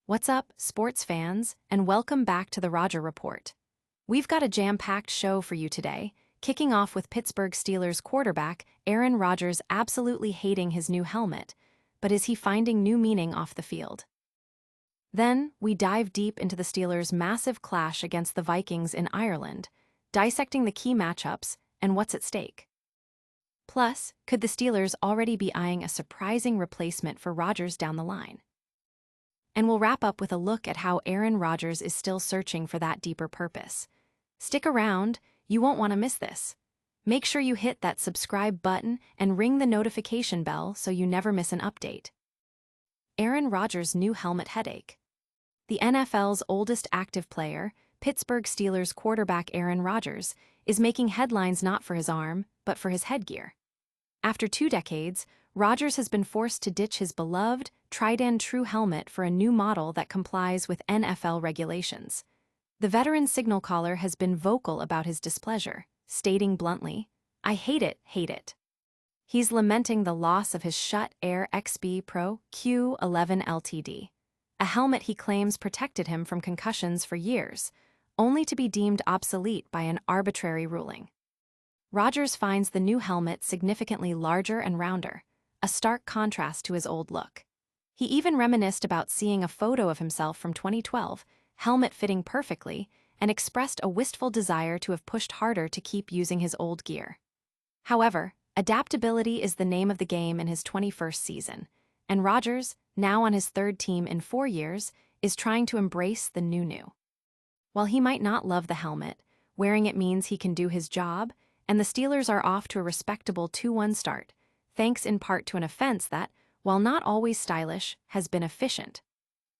What's up, sports fans, and welcome back to the Roger Report. We've got a jam-packed show for you today, kicking off with Pittsburgh Steelers quarterback Aaron Rodgers absolutely hating his new helmet, but is he finding new meaning off the field? Then, we dive deep into the Steelers' massive clash against the Vikings in Ireland, dissecting the key matchups and what's at stake. Plus, could the Steelers already be eyeing a surprising replacement for Rodgers down the line? And we'll wrap up with a look at how Aaron Rodgers is still searching for that deeper purpose. Stick around, you won't want to miss this. Make sure you hit that subscribe button and ring the notification bell so you never miss an update. Aaron Rodgers' new helmet headache. The NFL's oldest active player, Pittsburgh Steelers quarterback Aaron Rodgers, is making headlines not for his arm, but for his headgear. After 2 decades, Rodgers has been forced to ditch his beloved, tried-and-true helmet for a new model that complies with NFL regulations. The veteran signal caller has been vocal about his displeasure, stating bluntly, "I hate it, hate it." He's lamenting the loss of his Schutt Air XB Pro Q11 LTD, a helmet he claims protected him from concussions for years, only to be deemed obsolete by an arbitrary ruling. Rodgers finds the new helmet significantly larger and rounder, a stark contrast to his old look. He even reminisced about seeing a photo of himself from 2012, helmet fitting perfectly, and expressed a wistful desire to have pushed harder to keep using his old gear. However, adaptability is the name of the game in his 21st season, and Rodgers, now on his 3rd team in 4 years, is trying to embrace the new. While he might not love the helmet, wearing it means he can do his job, and the Steelers are off to a respectable 2-1 start, thanks in part to an offense that, while not always stylish, has been efficient.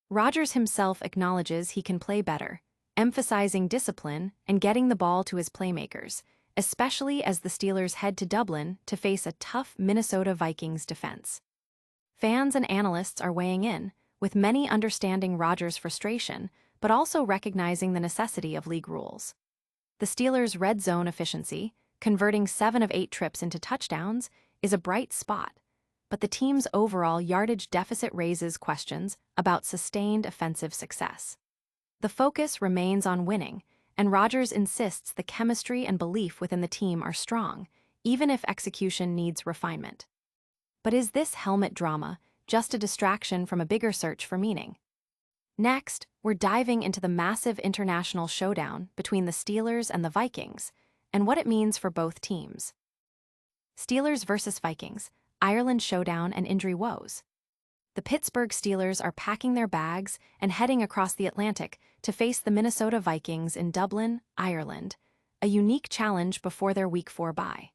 Rodgers himself acknowledges he can play better, emphasizing discipline and getting the ball to his playmakers, especially as the Steelers head to Dublin to face a tough Minnesota Vikings defense. Fans and analysts are weighing in, with many understanding Rodgers' frustration, but also recognizing the necessity of league rules. The Steelers' red zone efficiency, converting 7 of 8 trips into touchdowns, is a bright spot, but the team's overall yardage deficit raises questions about sustained offensive success. The focus remains on winning, and Rodgers insists the chemistry and belief within the team are strong, even if execution needs refinement. But is this helmet drama just a distraction from a bigger search for meaning? Next, we're diving into the massive international showdown between the Steelers and the Vikings, and what it means for both teams. Steelers versus Vikings, Ireland showdown and injury woes. The Pittsburgh Steelers are packing their bags and heading across the Atlantic to face the Minnesota Vikings in Dublin, Ireland, a unique challenge before their Week 4 bye.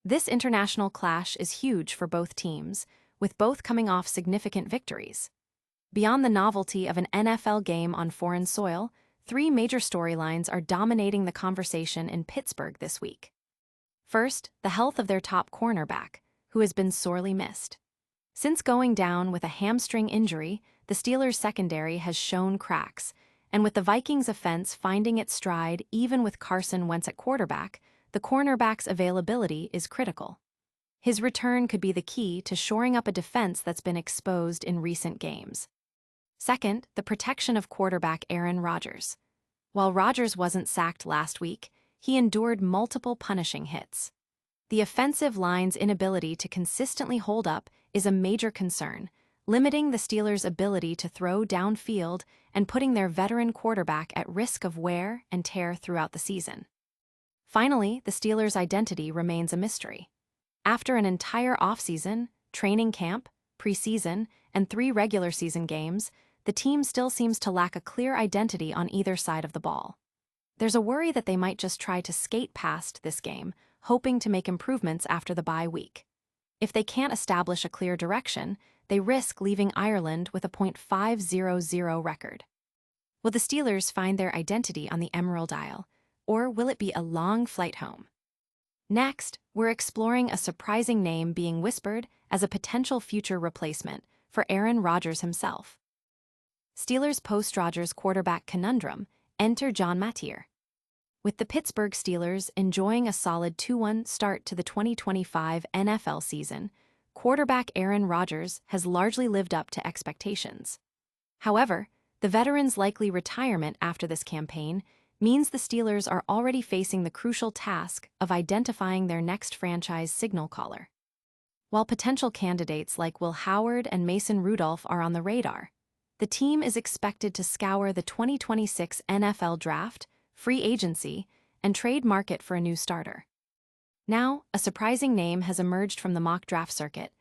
This international clash is huge for both teams, with both coming off significant victories. Beyond the novelty of an NFL game on foreign soil, 3 major storylines are dominating the conversation in Pittsburgh this week. First, the health of their top cornerback, who has been sorely missed. Since going down with a hamstring injury, the Steelers' secondary has shown cracks, and with the Vikings' offense finding its stride even with Carson Wentz at quarterback, the cornerback's availability is critical. His return could be the key to shoring up a defense that's been exposed in recent games. Second, the protection of quarterback Aaron Rodgers. While Rodgers wasn't sacked last week, he endured multiple punishing hits. The offensive line's inability to consistently hold up is a major concern, limiting the Steelers' ability to throw downfield and putting their veteran quarterback at risk of wear and tear throughout the season. Finally, the Steelers' identity remains a mystery. After an entire offseason, training camp, preseason, and 3 regular season games, the team still seems to lack a clear identity on either side of the ball. There's a worry that they might just try to skate past this game, hoping to make improvements after the bye week. If they can't establish a clear direction, they risk leaving Ireland with a .500 record. Will the Steelers find their identity on the Emerald Isle, or will it be a long flight home? Next, we're exploring a surprising name being whispered as a potential future replacement for Aaron Rodgers himself. Steelers post-Rodgers quarterback conundrum, enter John Matier. With the Pittsburgh Steelers enjoying a solid 2-1 start to the 2025 NFL season, quarterback Aaron Rodgers has largely lived up to expectations. However, The veteran's likely retirement after this campaign means the Steelers are already facing the crucial task of identifying their next franchise signal caller. While potential candidates like Will Howard and Mason Rudolph are on the radar, the team is expected to scour the 2026 NFL Draft, free agency, and trade market for a new starter. Now, a surprising name has emerged from the mock draft circuit: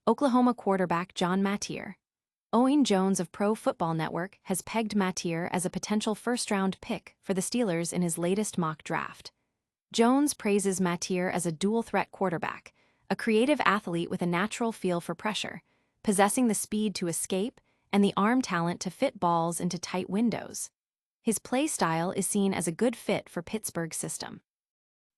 Oklahoma quarterback John Matier. Owen Jones of Pro Football Network has pegged Matier as a potential first-round pick for the Steelers in his latest mock draft. Jones praises Matier as a dual-threat quarterback, a creative athlete with a natural feel for pressure, possessing the speed to escape and the arm talent to fit balls into tight windows. His play style is seen as a good fit for Pittsburgh's system.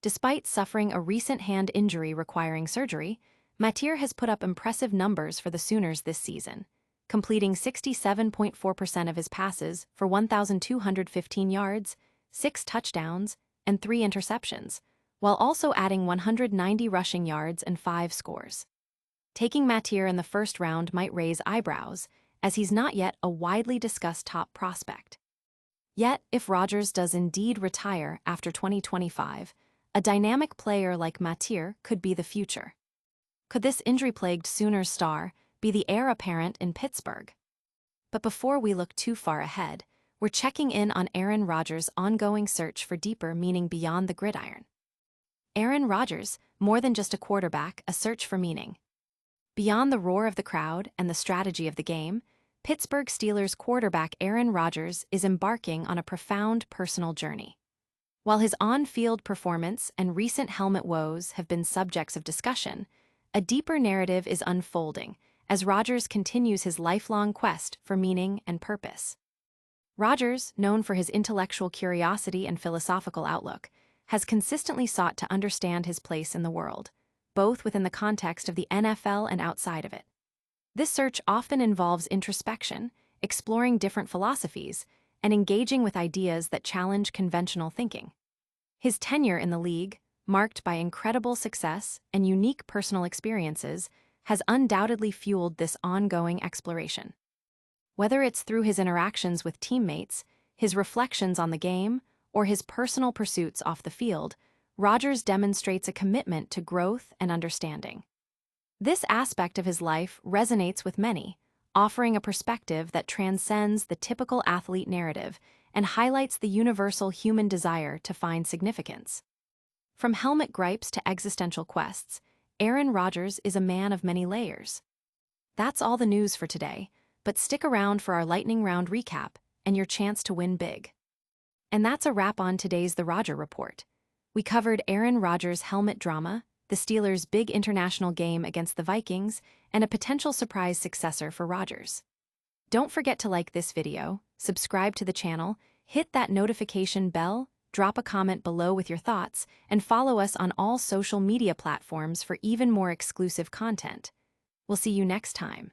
Despite suffering a recent hand injury requiring surgery, Matier has put up impressive numbers for the Sooners this season, completing 67.4% of his passes for 1,215 yards, 6 touchdowns, and 3 interceptions, while also adding 190 rushing yards and 5 scores. Taking Matier in the first round might raise eyebrows, as he's not yet a widely discussed top prospect. Yet, if Rodgers does indeed retire after 2025, a dynamic player like Matier could be the future. Could this injury-plagued Sooners star be the heir apparent in Pittsburgh? But before we look too far ahead, we're checking in on Aaron Rodgers' ongoing search for deeper meaning beyond the gridiron. Aaron Rodgers, more than just a quarterback, a search for meaning. Beyond the roar of the crowd and the strategy of the game, Pittsburgh Steelers quarterback Aaron Rodgers is embarking on a profound personal journey. While his on-field performance and recent helmet woes have been subjects of discussion, a deeper narrative is unfolding as Rodgers continues his lifelong quest for meaning and purpose. Rodgers, known for his intellectual curiosity and philosophical outlook, has consistently sought to understand his place in the world, both within the context of the NFL and outside of it. This search often involves introspection, exploring different philosophies, and engaging with ideas that challenge conventional thinking. His tenure in the league, marked by incredible success and unique personal experiences, has undoubtedly fueled this ongoing exploration. Whether it's through his interactions with teammates, his reflections on the game, or his personal pursuits off the field, Rodgers demonstrates a commitment to growth and understanding. This aspect of his life resonates with many, offering a perspective that transcends the typical athlete narrative and highlights the universal human desire to find significance. From helmet gripes to existential quests, Aaron Rodgers is a man of many layers. That's all the news for today, but stick around for our lightning round recap and your chance to win big. And that's a wrap on today's The Rodger Report. We covered Aaron Rodgers' helmet drama, the Steelers' big international game against the Vikings, and a potential surprise successor for Rodgers. Don't forget to like this video, subscribe to the channel, hit that notification bell, drop a comment below with your thoughts, and follow us on all social media platforms for even more exclusive content. We'll see you next time.